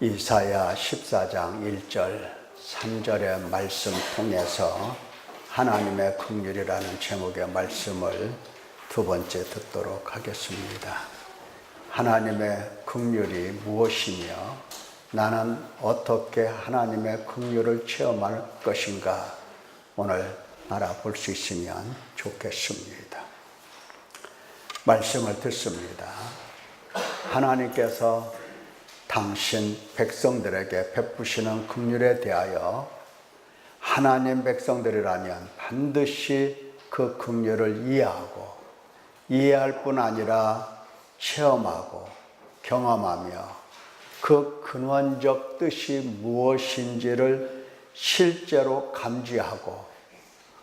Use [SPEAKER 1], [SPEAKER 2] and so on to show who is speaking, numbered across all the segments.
[SPEAKER 1] 이사야 14장 1절 3절의 말씀 통해서 하나님의 긍휼이라는 제목의 말씀을 두 번째 듣도록 하겠습니다. 하나님의 긍휼이 무엇이며 나는 어떻게 하나님의 긍휼을 체험할 것인가 오늘 알아볼 수 있으면 좋겠습니다. 말씀을 듣습니다. 하나님께서 당신 백성들에게 베푸시는 긍휼에 대하여 하나님 백성들이라면 반드시 그 긍휼을 이해하고 이해할 뿐 아니라 체험하고 경험하며 그 근원적 뜻이 무엇인지를 실제로 감지하고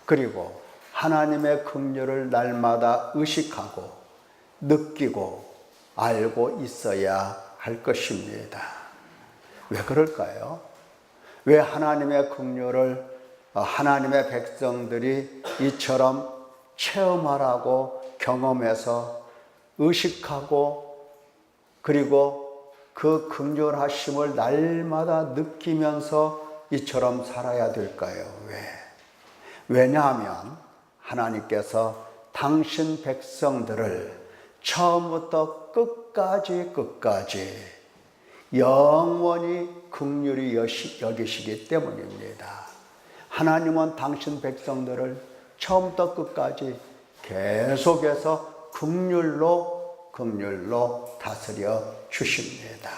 [SPEAKER 1] 그리고 하나님의 긍휼을 날마다 의식하고 느끼고 알고 있어야 할 것입니다. 왜 그럴까요? 왜 하나님의 긍휼을 하나님의 백성들이 이처럼 체험하라고 경험해서 의식하고 그리고 그 긍휼하심을 날마다 느끼면서 이처럼 살아야 될까요? 왜냐하면 하나님께서 당신 백성들을 처음부터 끝까지 영원히 긍휼히 여기시기 때문입니다. 하나님은 당신 백성들을 처음부터 끝까지 계속해서 긍휼로 다스려 주십니다.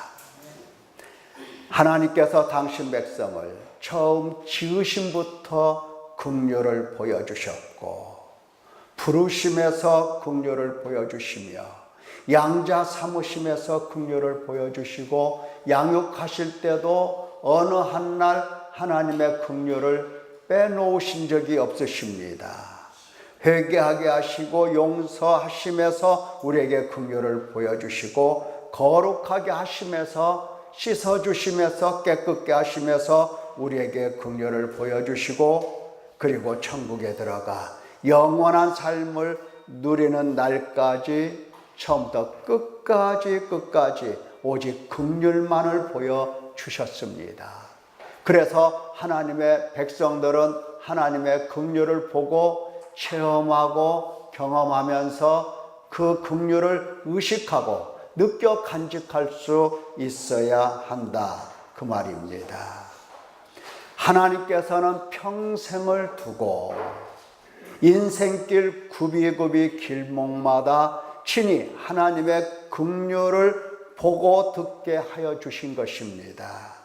[SPEAKER 1] 하나님께서 당신 백성을 처음 지으심부터 긍휼을 보여주셨고 부르심에서 긍휼을 보여주시며 양자 삼으심에서 긍휼을 보여주시고 양육하실 때도 어느 한날 하나님의 긍휼을 빼놓으신 적이 없으십니다. 회개하게 하시고 용서하심에서 우리에게 긍휼을 보여주시고 거룩하게 하심에서 씻어주심에서 깨끗게 하심에서 우리에게 긍휼을 보여주시고 그리고 천국에 들어가 영원한 삶을 누리는 날까지 처음부터 끝까지 오직 긍휼만을 보여주셨습니다. 그래서 하나님의 백성들은 하나님의 긍휼을 보고 체험하고 경험하면서 그 긍휼을 의식하고 느껴 간직할 수 있어야 한다 그 말입니다. 하나님께서는 평생을 두고 인생길 굽이굽이 길목마다 친히 하나님의 긍휼을 보고 듣게 하여 주신 것입니다.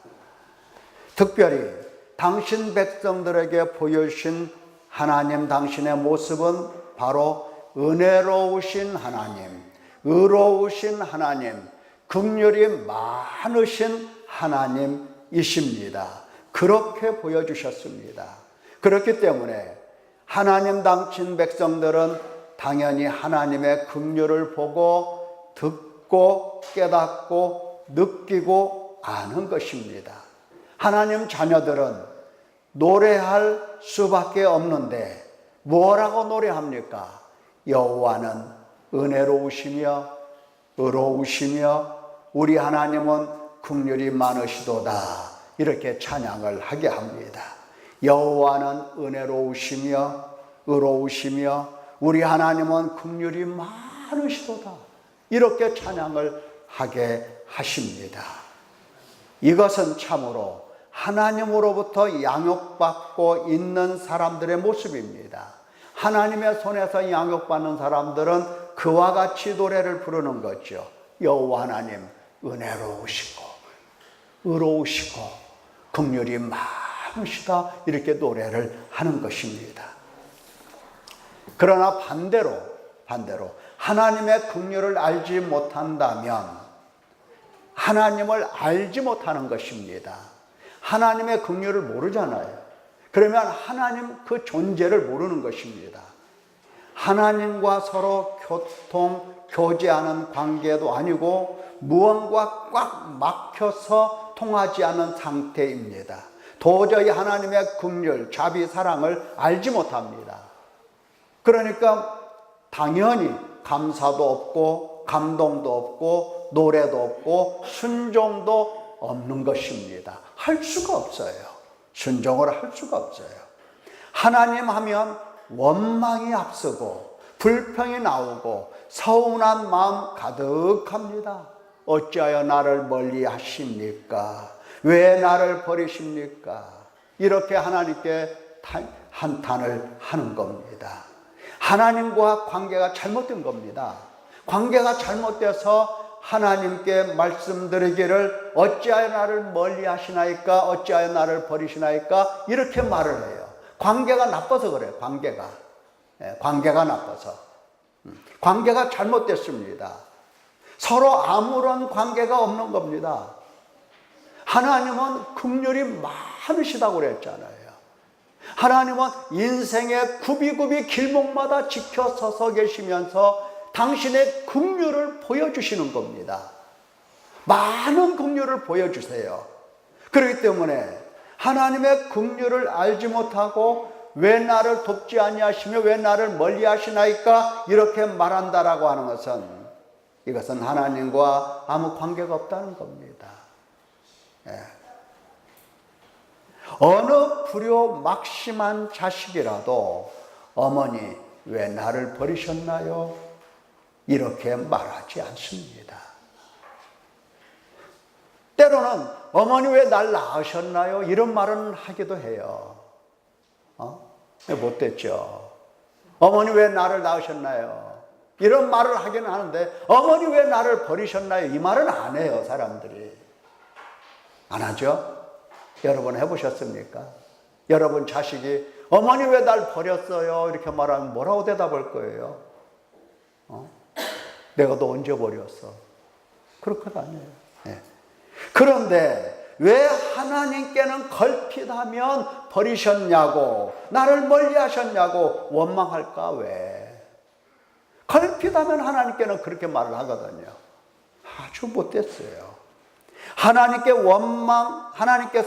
[SPEAKER 1] 특별히 당신 백성들에게 보여주신 하나님 당신의 모습은 바로 은혜로우신 하나님, 의로우신 하나님, 긍휼이 많으신 하나님이십니다. 그렇게 보여주셨습니다. 그렇기 때문에 하나님 당신 백성들은 당연히 하나님의 긍휼을 보고 듣고 깨닫고 느끼고 아는 것입니다. 하나님 자녀들은 노래할 수밖에 없는데 뭐라고 노래합니까? 여호와는 은혜로우시며 의로우시며 우리 하나님은 긍휼이 많으시도다 이렇게 찬양을 하게 합니다. 여호와는 은혜로우시며 의로우시며 우리 하나님은 긍휼이 많으시도다 이렇게 찬양을 하게 하십니다. 이것은 참으로 하나님으로부터 양육받고 있는 사람들의 모습입니다. 하나님의 손에서 양육받는 사람들은 그와 같이 노래를 부르는 거죠. 여호와 하나님 은혜로우시고 의로우시고 긍휼이 많으시다 이렇게 노래를 하는 것입니다. 그러나 반대로 하나님의 긍휼을 알지 못한다면 하나님을 알지 못하는 것입니다. 하나님의 긍휼을 모르잖아요. 그러면 하나님 그 존재를 모르는 것입니다. 하나님과 서로 교제하는 관계도 아니고 무언가 꽉 막혀서 통하지 않는 상태입니다. 도저히 하나님의 긍휼, 자비, 사랑을 알지 못합니다. 그러니까 당연히 감사도 없고 감동도 없고 노래도 없고 순종도 없는 것입니다. 할 수가 없어요. 순종을 할 수가 없어요. 하나님 하면 원망이 앞서고 불평이 나오고 서운한 마음 가득합니다. 어찌하여 나를 멀리 하십니까? 왜 나를 버리십니까? 이렇게 하나님께 한탄을 하는 겁니다. 하나님과 관계가 잘못된 겁니다. 관계가 잘못돼서 하나님께 말씀드리기를 어찌하여 나를 멀리 하시나이까? 어찌하여 나를 버리시나이까? 이렇게 말을 해요. 관계가 나빠서 그래요. 관계가 나빠서. 관계가 잘못됐습니다. 서로 아무런 관계가 없는 겁니다. 하나님은 긍휼이 많으시다고 그랬잖아요. 하나님은 인생의 굽이굽이 길목마다 지켜서서 계시면서 당신의 긍휼을 보여주시는 겁니다. 많은 긍휼을 보여주세요. 그렇기 때문에 하나님의 긍휼을 알지 못하고 왜 나를 돕지 아니하시며 왜 나를 멀리 하시나이까? 이렇게 말한다라고 하는 것은 이것은 하나님과 아무 관계가 없다는 겁니다. 예. 어느 불효막심한 자식이라도 어머니 왜 나를 버리셨나요? 이렇게 말하지 않습니다. 때로는 어머니 왜 날 낳으셨나요? 이런 말은 하기도 해요. 못됐죠. 어머니 왜 나를 낳으셨나요? 이런 말을 하기는 하는데 어머니 왜 나를 버리셨나요? 이 말은 안 해요. 사람들이 안 하죠. 여러분 해보셨습니까? 여러분 자식이 어머니 왜 날 버렸어요? 이렇게 말하면 뭐라고 대답할 거예요? 내가 너 언제 버렸어? 그렇거든 아니에요. 네. 그런데 왜 하나님께는 걸핏하면 버리셨냐고, 나를 멀리 하셨냐고 원망할까? 왜? 걸핏하면 하나님께는 그렇게 말을 하거든요. 아주 못됐어요. 하나님께서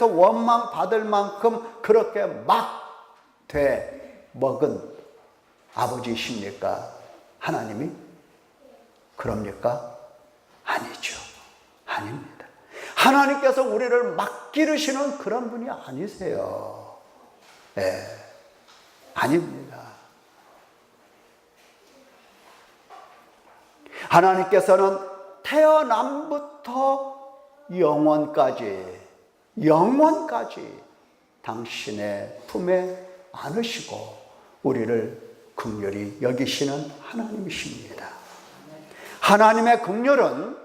[SPEAKER 1] 원망 받을 만큼 그렇게 막 돼 먹은 아버지이십니까? 하나님이? 그럽니까? 아니죠. 아닙니다. 하나님께서 우리를 막 기르시는 그런 분이 아니세요. 네, 아닙니다. 하나님께서는 태어남부터 영원까지 당신의 품에 안으시고 우리를 긍휼히 여기시는 하나님이십니다. 하나님의 긍휼은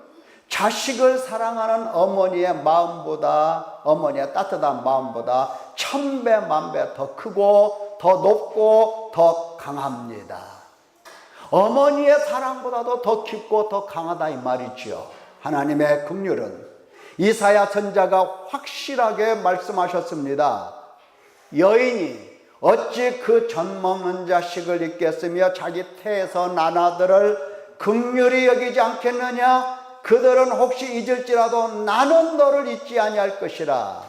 [SPEAKER 1] 자식을 사랑하는 어머니의 마음보다, 어머니의 따뜻한 마음보다 1000배, 1000배 더 크고 더 높고 더 강합니다. 어머니의 사랑보다도 더 깊고 더 강하다 이 말이죠. 하나님의 긍휼은 이사야 선지자가 확실하게 말씀하셨습니다. 여인이 어찌 그 젖 먹는 자식을 잊겠으며 자기 태에서 난 아들을 긍휼히 여기지 않겠느냐? 그들은 혹시 잊을지라도 나는 너를 잊지 아니할 것이라.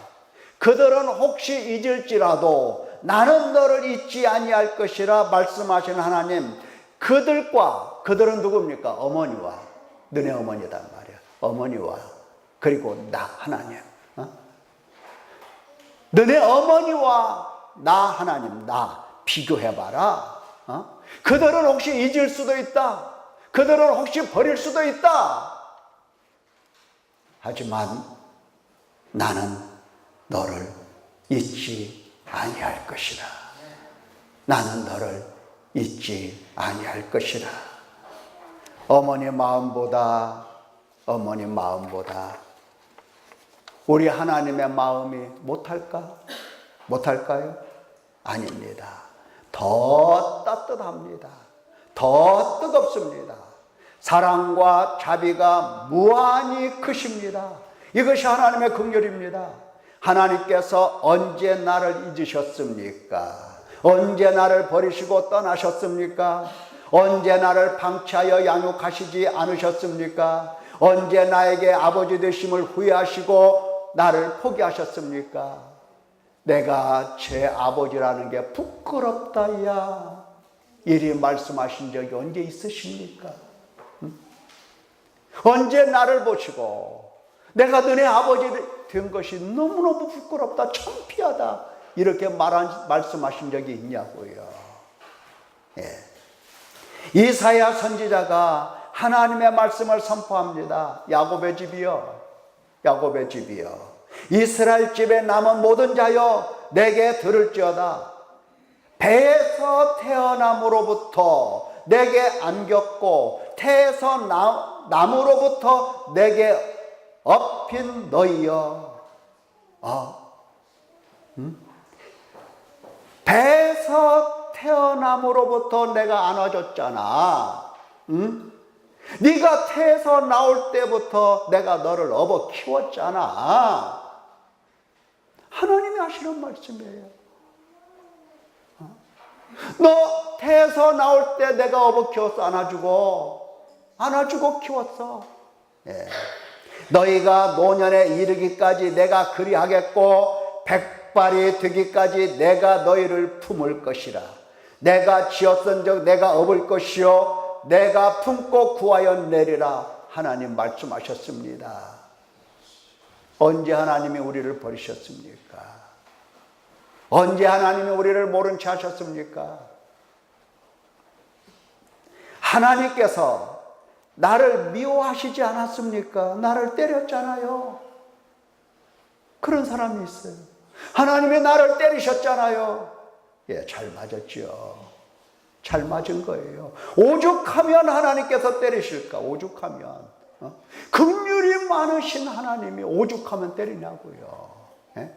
[SPEAKER 1] 그들은 혹시 잊을지라도 나는 너를 잊지 아니할 것이라 말씀하신 하나님. 그들은 누굽니까? 어머니와 너네 어머니단 말이야. 어머니와 그리고 나 하나님. 너네 어머니와 나 하나님, 나 비교해봐라. 그들은 혹시 잊을 수도 있다. 그들은 혹시 버릴 수도 있다. 하지만 나는 너를 잊지 아니할 것이라. 나는 너를 잊지 아니할 것이라. 어머니 마음보다 우리 하나님의 마음이 못할까요? 아닙니다. 더 따뜻합니다. 더 뜨겁습니다. 사랑과 자비가 무한히 크십니다. 이것이 하나님의 긍휼입니다. 하나님께서 언제 나를 잊으셨습니까? 언제 나를 버리시고 떠나셨습니까? 언제 나를 방치하여 양육하시지 않으셨습니까? 언제 나에게 아버지 되심을 후회하시고 나를 포기하셨습니까? 내가 제 아버지라는 게 부끄럽다야. 이리 말씀하신 적이 언제 있으십니까? 언제 나를 보시고 내가 너네 아버지 된 것이 너무너무 부끄럽다, 창피하다, 이렇게 말씀하신 적이 있냐고요. 예. 이사야 선지자가 하나님의 말씀을 선포합니다. 야곱의 집이여, 야곱의 집이여, 이스라엘 집에 남은 모든 자여, 내게 들을지어다. 배에서 태어남으로부터 내게 안겼고 태에서 남으로부터 내게 업힌 너희여. 배에서 태어남으로부터 내가 안아줬잖아. 네가 태에서 나올 때부터 내가 너를 업어 키웠잖아. 하나님이 하시는 말씀이에요. 너 태에서 나올 때 내가 업어 키웠어. 안아주고 키웠어. 예. 너희가 노년에 이르기까지 내가 그리하겠고 백발이 되기까지 내가 너희를 품을 것이라. 내가 지었은즉 내가 업을 것이요 내가 품고 구하여 내리라. 하나님 말씀하셨습니다. 언제 하나님이 우리를 버리셨습니까? 언제 하나님이 우리를 모른 채 하셨습니까? 하나님께서 나를 미워하시지 않았습니까? 나를 때렸잖아요. 그런 사람이 있어요. 하나님이 나를 때리셨잖아요. 예, 잘 맞았죠. 잘 맞은 거예요. 오죽하면 하나님께서 때리실까? 오죽하면. 긍휼이 많으신 하나님이 오죽하면 때리냐고요. 예?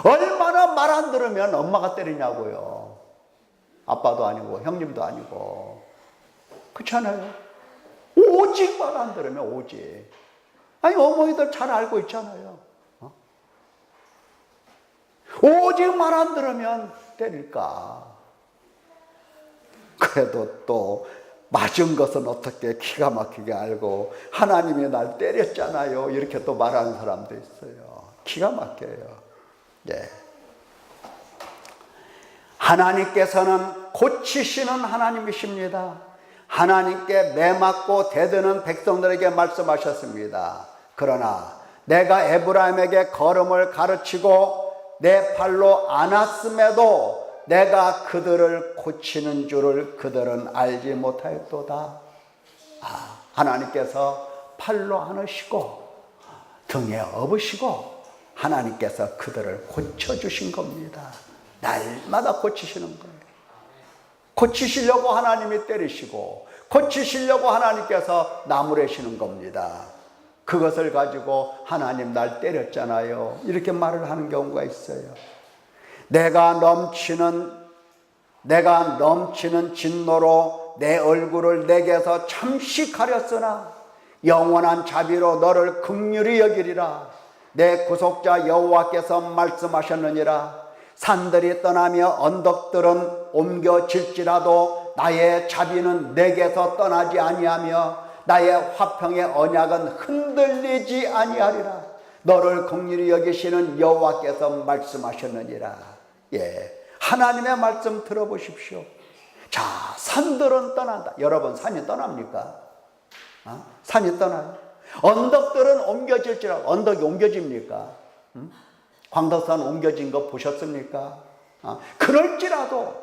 [SPEAKER 1] 얼마나 말 안 들으면 엄마가 때리냐고요. 아빠도 아니고 형님도 아니고. 그렇잖아요. 오직 말 안 들으면 오직. 아니 어머니들 잘 알고 있잖아요. 오직 말 안 들으면 때릴까. 그래도 또 맞은 것은 어떻게 기가 막히게 알고 하나님이 날 때렸잖아요. 이렇게 또 말하는 사람도 있어요. 기가 막혀요. 네. 하나님께서는 고치시는 하나님이십니다. 하나님께 매맞고 대드는 백성들에게 말씀하셨습니다. 그러나 내가 에브라임에게 걸음을 가르치고 내 팔로 안았음에도 내가 그들을 고치는 줄을 그들은 알지 못하였도다. 하나님께서 팔로 안으시고 등에 업으시고 하나님께서 그들을 고쳐주신 겁니다. 날마다 고치시는 거예요. 고치시려고 하나님이 때리시고 고치시려고 하나님께서 나무래시는 겁니다. 그것을 가지고 하나님 날 때렸잖아요. 이렇게 말을 하는 경우가 있어요. 내가 넘치는 진노로 내 얼굴을 내게서 잠시 가렸으나 영원한 자비로 너를 긍휼히 여기리라. 내 구속자 여호와께서 말씀하셨느니라. 산들이 떠나며 언덕들은 옮겨질지라도 나의 자비는 내게서 떠나지 아니하며 나의 화평의 언약은 흔들리지 아니하리라. 너를 긍휼히 여기시는 여호와께서 말씀하셨느니라. 예, 하나님의 말씀 들어보십시오. 자, 산들은 떠난다. 여러분, 산이 떠납니까? 산이 떠나요. 언덕들은 옮겨질지라도. 언덕이 옮겨집니까? 광덕산 옮겨진 거 보셨습니까? 그럴지라도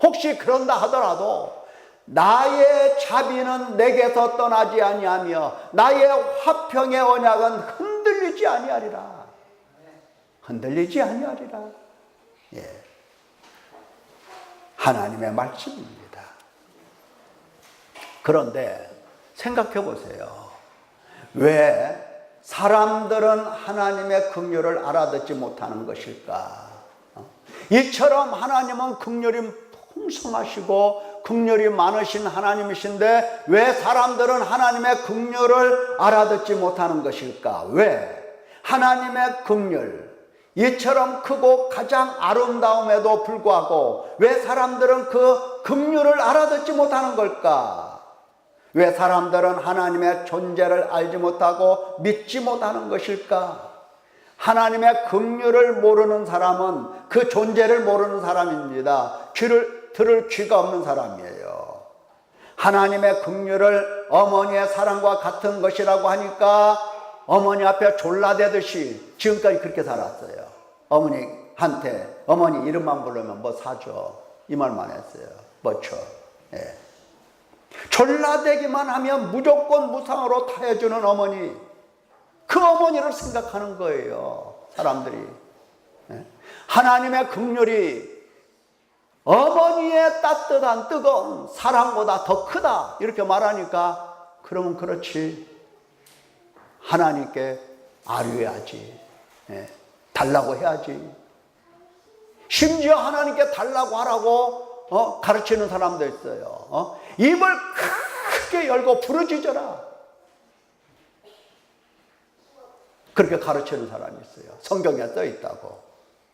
[SPEAKER 1] 혹시 그런다 하더라도 나의 자비는 내게서 떠나지 아니하며 나의 화평의 언약은 흔들리지 아니하리라. 흔들리지 아니하리라. 예. 하나님의 말씀입니다. 그런데 생각해 보세요. 왜 사람들은 하나님의 긍휼을 알아듣지 못하는 것일까? 이처럼 하나님은 긍휼이 풍성하시고 긍휼이 많으신 하나님이신데 왜 사람들은 하나님의 긍휼을 알아듣지 못하는 것일까? 왜? 하나님의 긍휼, 이처럼 크고 가장 아름다움에도 불구하고 왜 사람들은 그 긍휼을 알아듣지 못하는 걸까? 왜 사람들은 하나님의 존재를 알지 못하고 믿지 못하는 것일까? 하나님의 긍휼을 모르는 사람은 그 존재를 모르는 사람입니다. 들을 귀가 없는 사람이에요. 하나님의 긍휼을 어머니의 사랑과 같은 것이라고 하니까 어머니 앞에 졸라대듯이 지금까지 그렇게 살았어요. 어머니한테 어머니 이름만 부르면 뭐 사줘 이 말만 했어요. 뭐 줘. 예. 졸라대기만 하면 무조건 무상으로 타해주는 어머니, 그 어머니를 생각하는 거예요 사람들이. 예. 하나님의 긍휼이 어머니의 따뜻한 뜨거운 사랑보다 더 크다 이렇게 말하니까, 그러면 그렇지, 하나님께 아뢰야지. 예. 달라고 해야지. 심지어 하나님께 달라고 하라고 가르치는 사람도 있어요. 입을 크게 열고 부르짖어라, 그렇게 가르치는 사람이 있어요. 성경에 써 있다고.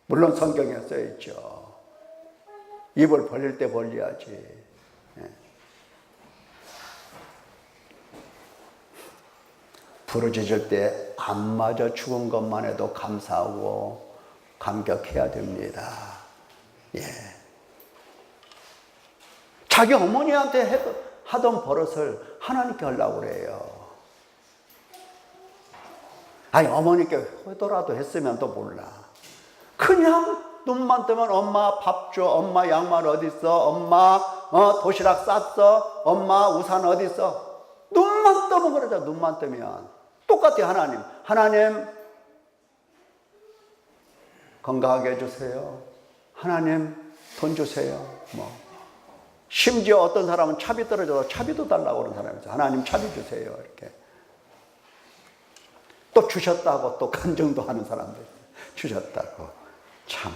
[SPEAKER 1] 물론 성경에 써 있죠. 입을 벌릴 때 벌려야지. 부르짖을 때 안 맞아 죽은 것만 해도 감사하고 감격해야 됩니다. 예. 자기 어머니한테 하던 버릇을 하나님께 하려고 그래요. 아니 어머니께 효도라도 했으면 또 몰라. 그냥 눈만 뜨면 엄마 밥 줘, 엄마 양말 어디 있어, 엄마 도시락 쌌어, 엄마 우산 어디 있어. 눈만 뜨면 그러죠. 눈만 뜨면 똑같아요. 하나님 건강하게 해주세요. 하나님 돈 주세요. 뭐 심지어 어떤 사람은 차비 떨어져서 차비도 달라고 그러는 사람이 있어요. 하나님 차비 주세요. 이렇게 또 주셨다고 또 간증도 하는 사람들 있어요. 주셨다고. 참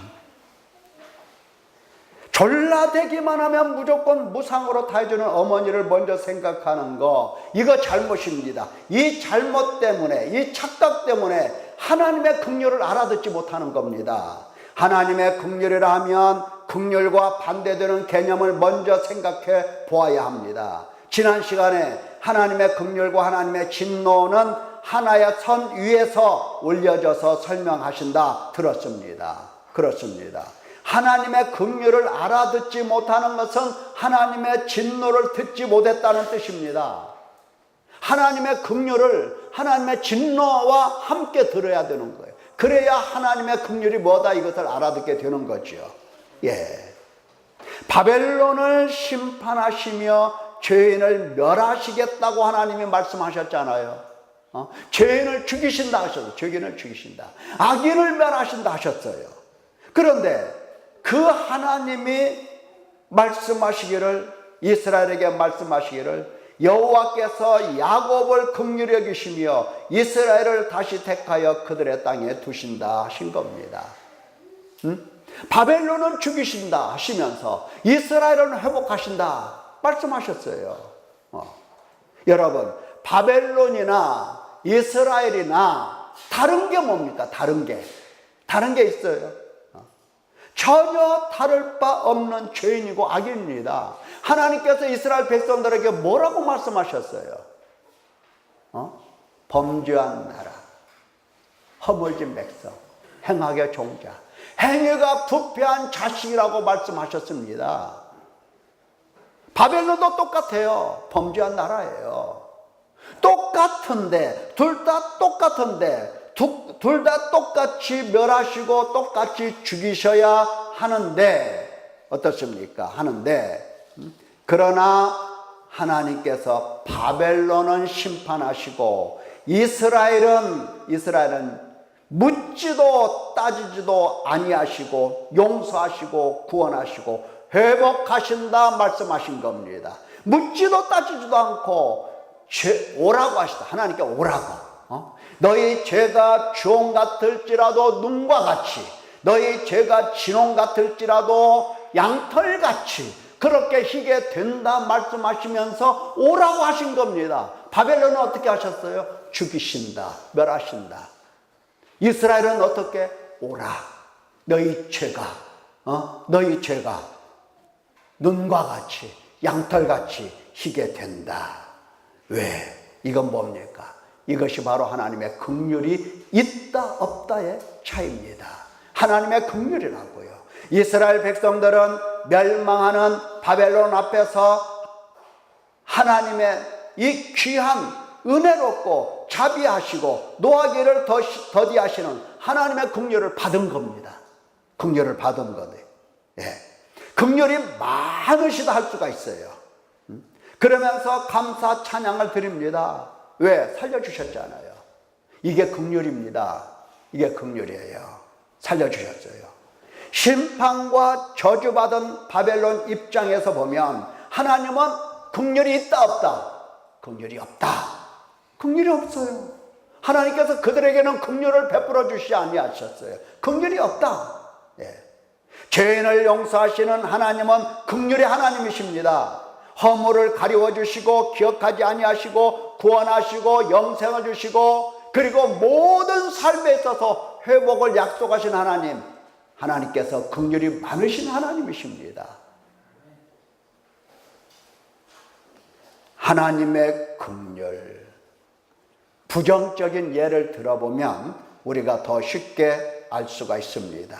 [SPEAKER 1] 졸라대기만 하면 무조건 무상으로 다해주는 어머니를 먼저 생각하는 거, 이거 잘못입니다. 이 잘못 때문에, 이 착각 때문에 하나님의 긍휼을 알아듣지 못하는 겁니다. 하나님의 긍휼이라 하면 긍휼과 반대되는 개념을 먼저 생각해 보아야 합니다. 지난 시간에 하나님의 긍휼과 하나님의 진노는 하나의 선 위에서 올려져서 설명하신다 들었습니다. 그렇습니다. 하나님의 긍휼을 알아듣지 못하는 것은 하나님의 진노를 듣지 못했다는 뜻입니다. 하나님의 긍휼을 하나님의 진노와 함께 들어야 되는 거예요. 그래야 하나님의 긍휼이 뭐다 이것을 알아듣게 되는 거죠. 예. 바벨론을 심판하시며 죄인을 멸하시겠다고 하나님이 말씀하셨잖아요. 죄인을 죽이신다 하셨어요. 죄인을 죽이신다. 악인을 멸하신다 하셨어요. 그런데 그 하나님이 말씀하시기를, 이스라엘에게 말씀하시기를 여호와께서 야곱을 긍휼히 여기시며 이스라엘을 다시 택하여 그들의 땅에 두신다 하신 겁니다. 바벨론은 죽이신다 하시면서 이스라엘은 회복하신다 말씀하셨어요. 여러분, 바벨론이나 이스라엘이나 다른 게 뭡니까? 다른 게 있어요. 전혀 다를 바 없는 죄인이고 악인입니다. 하나님께서 이스라엘 백성들에게 뭐라고 말씀하셨어요? 범죄한 나라, 허물진 백성, 행악의 종자, 행위가 부패한 자식이라고 말씀하셨습니다. 바벨론도 똑같아요. 범죄한 나라예요. 똑같은데, 둘 다 똑같은데, 둘 다 똑같이 멸하시고 똑같이 죽이셔야 하는데 어떻습니까? 하는데 그러나 하나님께서 바벨론은 심판하시고 이스라엘은 묻지도 따지지도 아니하시고 용서하시고 구원하시고 회복하신다 말씀하신 겁니다. 묻지도 따지지도 않고 오라고 하시다. 하나님께 오라고. 너희 죄가 주홍 같을지라도 눈과 같이, 너희 죄가 진홍 같을지라도 양털같이 그렇게 희게 된다 말씀하시면서 오라고 하신 겁니다. 바벨론은 어떻게 하셨어요? 죽이신다, 멸하신다. 이스라엘은 어떻게? 오라. 너희 죄가 눈과 같이 양털같이 희게 된다. 왜? 이건 뭡니까? 이것이 바로 하나님의 긍휼이 있다 없다의 차이입니다. 하나님의 긍휼이라고요. 이스라엘 백성들은 멸망하는 바벨론 앞에서 하나님의 이 귀한 은혜롭고 자비하시고 노하기를 더디하시는 하나님의 긍휼을 받은 겁니다. 긍휼을 받은 거네. 예. 긍휼이 많으시다 할 수가 있어요. 그러면서 감사 찬양을 드립니다. 왜? 살려주셨잖아요. 이게 긍휼입니다. 이게 긍휼이에요. 살려주셨어요. 심판과 저주받은 바벨론 입장에서 보면 하나님은 긍휼이 있다 없다? 긍휼이 없다. 긍휼이 없어요. 하나님께서 그들에게는 긍휼을 베풀어 주시지 아니하셨어요. 긍휼이 없다. 예. 죄인을 용서하시는 하나님은 긍휼의 하나님이십니다. 허물을 가리워 주시고 기억하지 아니하시고 구원하시고 영생을 주시고 그리고 모든 삶에 있어서 회복을 약속하신 하나님, 하나님께서 긍휼이 많으신 하나님이십니다. 하나님의 긍휼, 부정적인 예를 들어보면 우리가 더 쉽게 알 수가 있습니다.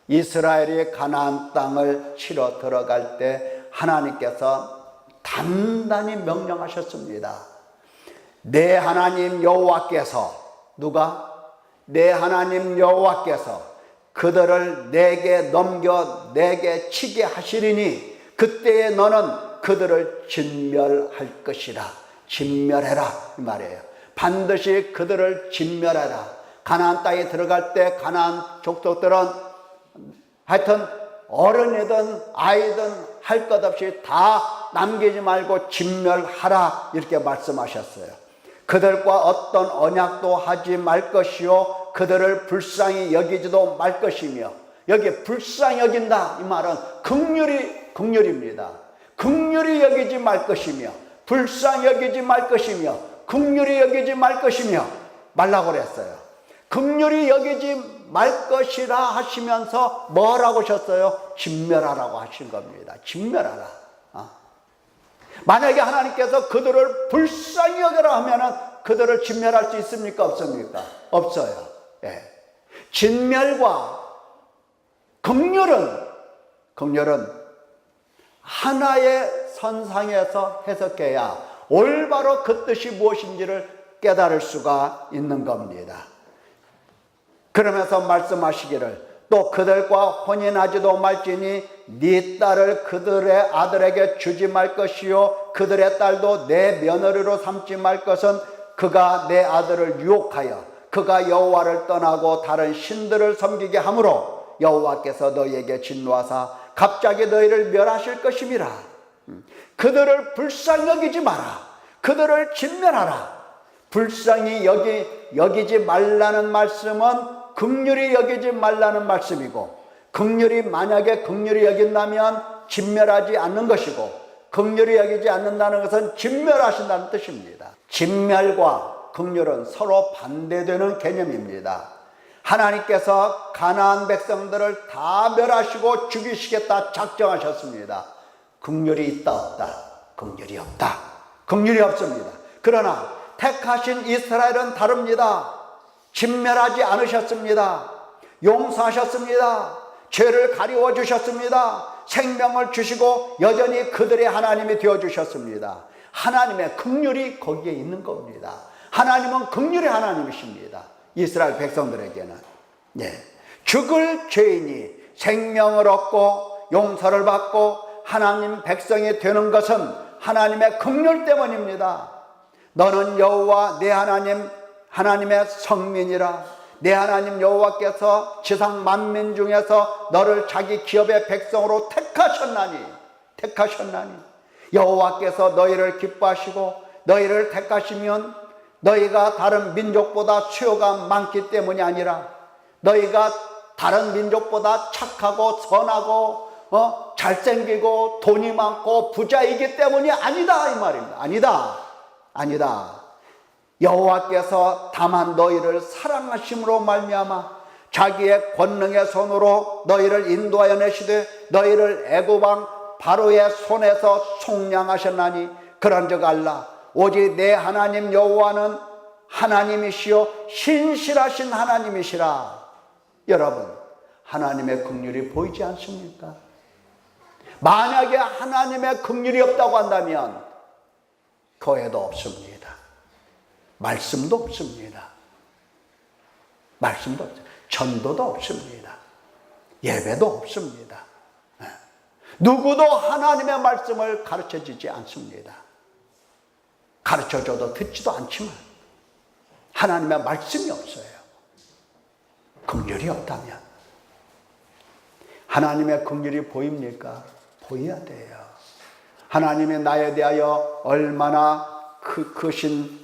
[SPEAKER 1] 이스라엘이 가나안 땅을 치러 들어갈 때 하나님께서 단단히 명령하셨습니다. 내 하나님 여호와께서, 누가? 내 하나님 여호와께서 그들을 내게 넘겨 내게 치게 하시리니 그때에 너는 그들을 진멸할 것이라. 진멸해라 이 말이에요. 반드시 그들을 진멸해라. 가나안 땅에 들어갈 때 가나안 족속들은 하여튼 어른이든 아이든 할 것 없이 다 남기지 말고 진멸하라 이렇게 말씀하셨어요. 그들과 어떤 언약도 하지 말 것이요 그들을 불쌍히 여기지도 말 것이며, 여기 불쌍히 여긴다 이 말은 긍휼입니다. 긍휼히 여기지 말 것이며 불쌍히 여기지 말 것이며 긍휼히 여기지 말 것이며 말라고 그랬어요. 긍휼히 여기지 말 것이라 하시면서 뭐라고 하셨어요? 진멸하라고 하신 겁니다. 진멸하라. 만약에 하나님께서 그들을 불쌍히 여겨라 하면은 그들을 진멸할 수 있습니까? 없습니까? 없어요. 예. 진멸과 긍휼은 하나의 선상에서 해석해야 올바로 그 뜻이 무엇인지를 깨달을 수가 있는 겁니다. 그러면서 말씀하시기를 또 그들과 혼인하지도 말지니 네 딸을 그들의 아들에게 주지 말 것이요 그들의 딸도 내 며느리로 삼지 말 것은 그가 내 아들을 유혹하여 그가 여호와를 떠나고 다른 신들을 섬기게 하므로 여호와께서 너희에게 진노하사 갑자기 너희를 멸하실 것임이라. 그들을 불쌍히 여기지 마라. 그들을 진멸하라. 불쌍히 여기지 말라는 말씀은 긍휼히 여기지 말라는 말씀이고, 만약에 긍휼히 여긴다면 진멸하지 않는 것이고, 긍휼히 여기지 않는다는 것은 진멸하신다는 뜻입니다. 진멸과 긍휼은 서로 반대되는 개념입니다. 하나님께서 가나안 백성들을 다 멸하시고 죽이시겠다 작정하셨습니다. 긍휼이 있다 없다? 긍휼이 없다. 긍휼이 없습니다. 그러나 택하신 이스라엘은 다릅니다. 진멸하지 않으셨습니다. 용서하셨습니다. 죄를 가리워 주셨습니다. 생명을 주시고 여전히 그들의 하나님이 되어주셨습니다. 하나님의 긍휼이 거기에 있는 겁니다. 하나님은 긍휼의 하나님이십니다. 이스라엘 백성들에게는. 죽을 죄인이 생명을 얻고 용서를 받고 하나님 백성이 되는 것은 하나님의 긍휼 때문입니다. 너는 여호와 내 하나님의 성민이라. 내 하나님 여호와께서 지상 만민 중에서 너를 자기 기업의 백성으로 택하셨나니 여호와께서 너희를 기뻐하시고 너희를 택하시면 너희가 다른 민족보다 수요가 많기 때문이 아니라 너희가 다른 민족보다 착하고 선하고 잘생기고 돈이 많고 부자이기 때문이 아니다 이 말입니다. 아니다. 여호와께서 다만 너희를 사랑하심으로 말미암아 자기의 권능의 손으로 너희를 인도하여 내시되 너희를 애굽 왕 바로의 손에서 속량하셨나니 그런즉 알라 오직 내 하나님 여호와는 하나님이시요 신실하신 하나님이시라. 여러분, 하나님의 긍휼이 보이지 않습니까? 만약에 하나님의 긍휼이 없다고 한다면 교회도 없습니다. 말씀도 없습니다. 말씀도 없습니다. 전도도 없습니다. 예배도 없습니다. 누구도 하나님의 말씀을 가르쳐 주지 않습니다. 가르쳐 줘도 듣지도 않지만 하나님의 말씀이 없어요. 긍휼이 없다면 하나님의 긍휼이 보입니까? 보여야 돼요. 하나님이 나에 대하여 얼마나 크신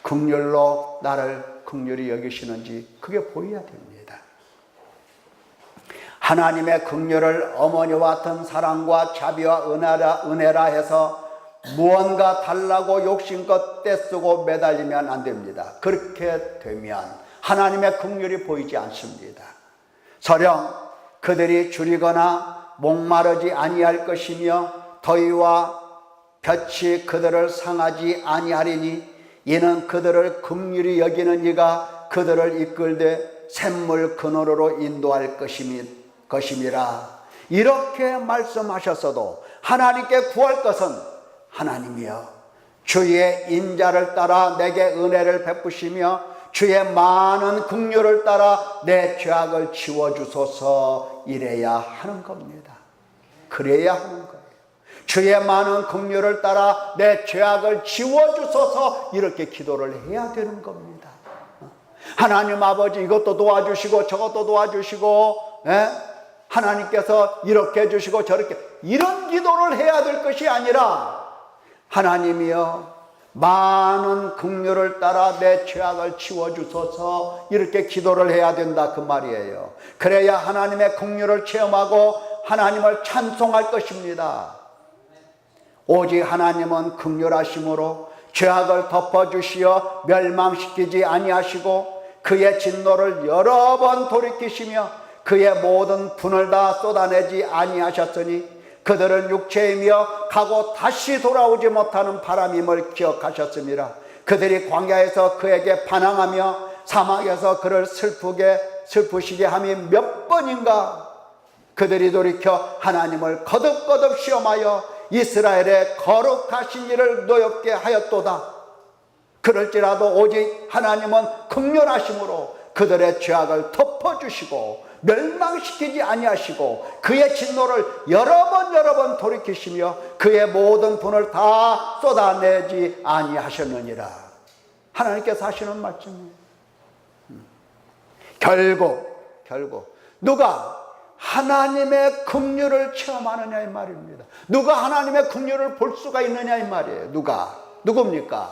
[SPEAKER 1] 긍휼로 나를 긍휼히 여기시는지 그게 보여야 됩니다. 하나님의 긍휼을 어머니와 같은 사랑과 자비와 은혜라 해서 무언가 달라고 욕심껏 떼쓰고 매달리면 안 됩니다. 그렇게 되면 하나님의 긍휼이 보이지 않습니다. 설령 그들이 줄이거나 목마르지 아니할 것이며 더위와 볕이 그들을 상하지 아니하리니 이는 그들을 긍휼히 여기는 이가 그들을 이끌되 샘물 그늘으로 인도할 것임이라. 이렇게 말씀하셨어도 하나님께 구할 것은 하나님이여 주의 인자를 따라 내게 은혜를 베푸시며 주의 많은 긍휼을 따라 내 죄악을 지워주소서. 이래야 하는 겁니다. 그래야 하는 거예요. 주의 많은 긍휼을 따라 내 죄악을 지워주소서. 이렇게 기도를 해야 되는 겁니다. 하나님 아버지 이것도 도와주시고 저것도 도와주시고 하나님께서 이렇게 해주시고 저렇게 이런 기도를 해야 될 것이 아니라 하나님이여 많은 긍휼을 따라 내 죄악을 지워주소서. 이렇게 기도를 해야 된다 그 말이에요. 그래야 하나님의 긍휼을 체험하고 하나님을 찬송할 것입니다. 오직 하나님은 긍휼하심으로 죄악을 덮어주시어 멸망시키지 아니하시고 그의 진노를 여러 번 돌이키시며 그의 모든 분을 다 쏟아내지 아니하셨으니 그들은 육체이며 가고 다시 돌아오지 못하는 바람임을 기억하셨습니다. 그들이 광야에서 그에게 반항하며 사막에서 그를 슬프시게 함이 몇 번인가. 그들이 돌이켜 하나님을 거듭거듭 시험하여 이스라엘의 거룩하신 이를 노엽게 하였도다. 그럴지라도 오직 하나님은 긍휼하심으로 그들의 죄악을 덮어주시고 멸망시키지 아니하시고 그의 진노를 여러 번 돌이키시며 그의 모든 분을 다 쏟아내지 아니하셨느니라. 하나님께서 하시는 말씀이에요. 결국 누가 하나님의 긍휼을 체험하느냐 이 말입니다. 누가 하나님의 긍휼을 볼 수가 있느냐 이 말이에요. 누굽니까?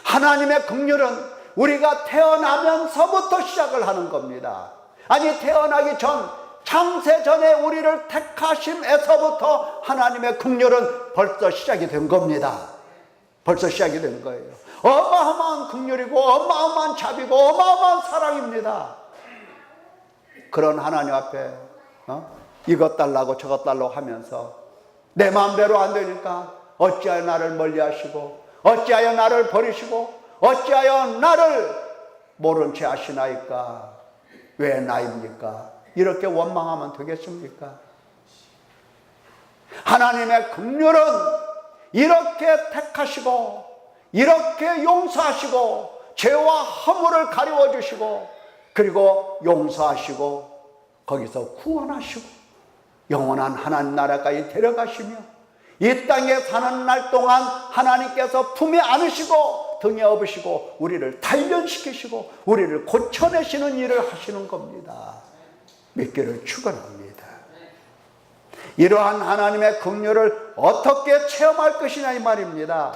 [SPEAKER 1] 하나님의 긍휼은 우리가 태어나면서부터 시작을 하는 겁니다. 아니 태어나기 전 창세 전에 우리를 택하심에서부터 하나님의 긍휼은 벌써 시작이 된 겁니다. 벌써 시작이 된 거예요. 어마어마한 긍휼이고 어마어마한 자비고 어마어마한 사랑입니다. 그런 하나님 앞에 이것 달라고 저것 달라고 하면서 내 마음대로 안 되니까 어찌하여 나를 멀리하시고 어찌하여 나를 버리시고 어찌하여 나를 모른 채 하시나이까. 왜 나입니까? 이렇게 원망하면 되겠습니까? 하나님의 긍휼은 이렇게 택하시고 이렇게 용서하시고 죄와 허물을 가리워 주시고 그리고 용서하시고 거기서 구원하시고 영원한 하나님 나라까지 데려가시며 이 땅에 사는 날 동안 하나님께서 품에 안으시고 등에 업으시고 우리를 단련시키시고 우리를 고쳐내시는 일을 하시는 겁니다. 믿기를 축원합니다. 이러한 하나님의 긍휼을 어떻게 체험할 것이냐 이 말입니다.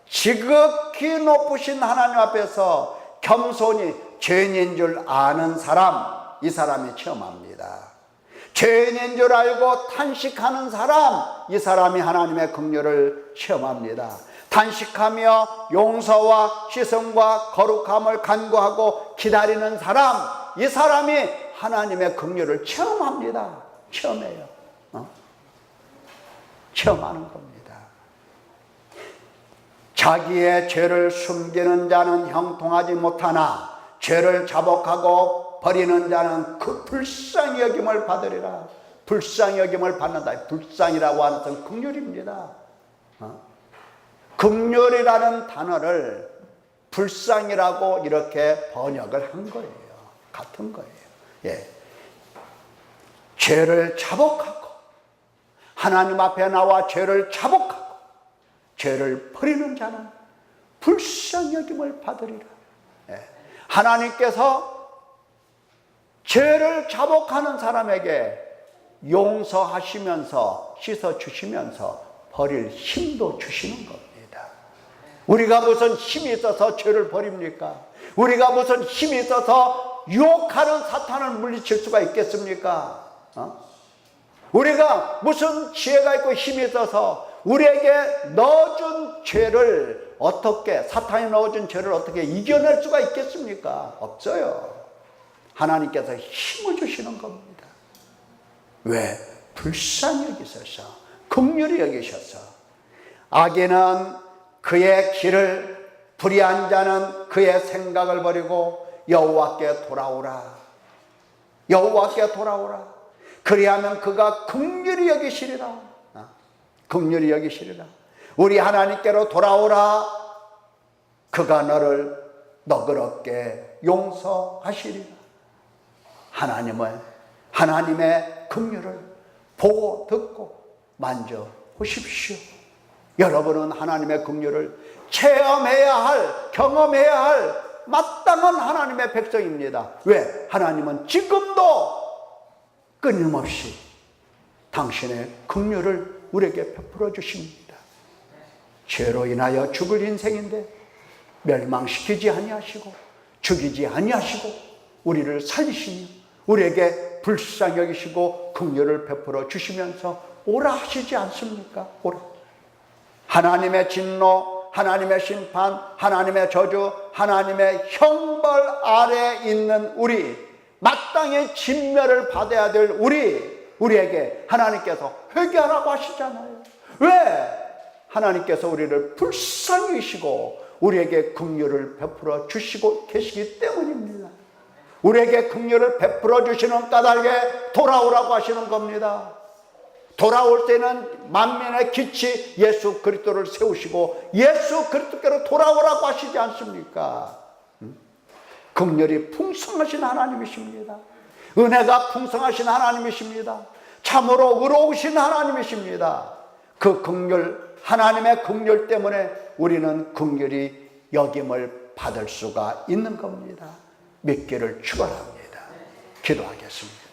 [SPEAKER 1] 지극히 높으신 하나님 앞에서 겸손히 죄인인 줄 아는 사람, 이 사람이 체험합니다. 죄인인 줄 알고 탄식하는 사람, 이 사람이 하나님의 긍휼을 체험합니다. 탄식하며 용서와 시선과 거룩함을 간구하고 기다리는 사람, 이 사람이 하나님의 긍휼을 체험합니다. 체험해요. 체험하는 겁니다. 자기의 죄를 숨기는 자는 형통하지 못하나 죄를 자복하고 버리는 자는 그 불쌍히 여김을 받으리라. 불쌍히 여김을 받는다. 불쌍이라고 하는 것은 긍휼입니다. 긍휼이라는 단어를 불쌍이라고 이렇게 번역을 한 거예요. 같은 거예요. 예. 죄를 자복하고 하나님 앞에 나와 죄를 자복하고 죄를 버리는 자는 불쌍히 여김을 받으리라. 예. 하나님께서 죄를 자복하는 사람에게 용서하시면서 씻어주시면서 버릴 힘도 주시는 겁니다. 우리가 무슨 힘이 있어서 죄를 버립니까? 우리가 무슨 힘이 있어서 유혹하는 사탄을 물리칠 수가 있겠습니까? 우리가 무슨 지혜가 있고 힘이 있어서 우리에게 넣어준 죄를 어떻게, 사탄이 넣어준 죄를 어떻게 이겨낼 수가 있겠습니까? 없어요. 하나님께서 힘을 주시는 겁니다. 왜? 불쌍히 여기셔서, 긍휼히 여기셔서. 악인은 그의 길을, 불의한 자는 그의 생각을 버리고 여호와께 돌아오라. 여호와께 돌아오라. 그리하면 그가 긍휼히 여기시리라. 긍휼히 여기시리라. 우리 하나님께로 돌아오라. 그가 너를 너그럽게 용서하시리라. 하나님의 긍휼을 보고 듣고 만져보십시오. 여러분은 하나님의 긍휼을 체험해야 할, 경험해야 할 마땅한 하나님의 백성입니다. 왜? 하나님은 지금도 끊임없이 당신의 긍휼을 우리에게 베풀어 주십니다. 죄로 인하여 죽을 인생인데 멸망시키지 아니하시고 죽이지 아니하시고 우리를 살리시며 우리에게 불쌍히 여기시고 긍휼을 베풀어 주시면서 오라 하시지 않습니까? 오라. 하나님의 진노, 하나님의 심판, 하나님의 저주, 하나님의 형벌 아래에 있는 우리, 마땅히 진멸을 받아야 될 우리에게 하나님께서 회개하라고 하시잖아요. 왜? 하나님께서 우리를 불쌍히 여기시고 우리에게 긍휼을 베풀어 주시고 계시기 때문입니다. 우리에게 긍휼을 베풀어 주시는 까닭에 돌아오라고 하시는 겁니다. 돌아올 때는 만민의 기치 예수 그리스도를 세우시고 예수 그리스도께로 돌아오라고 하시지 않습니까? 긍휼이 풍성하신 하나님이십니다. 은혜가 풍성하신 하나님이십니다. 참으로 의로우신 하나님이십니다. 그 긍휼, 하나님의 긍휼 때문에 우리는 긍휼히 여김을 받을 수가 있는 겁니다. 믿기를 축원합니다. 기도하겠습니다.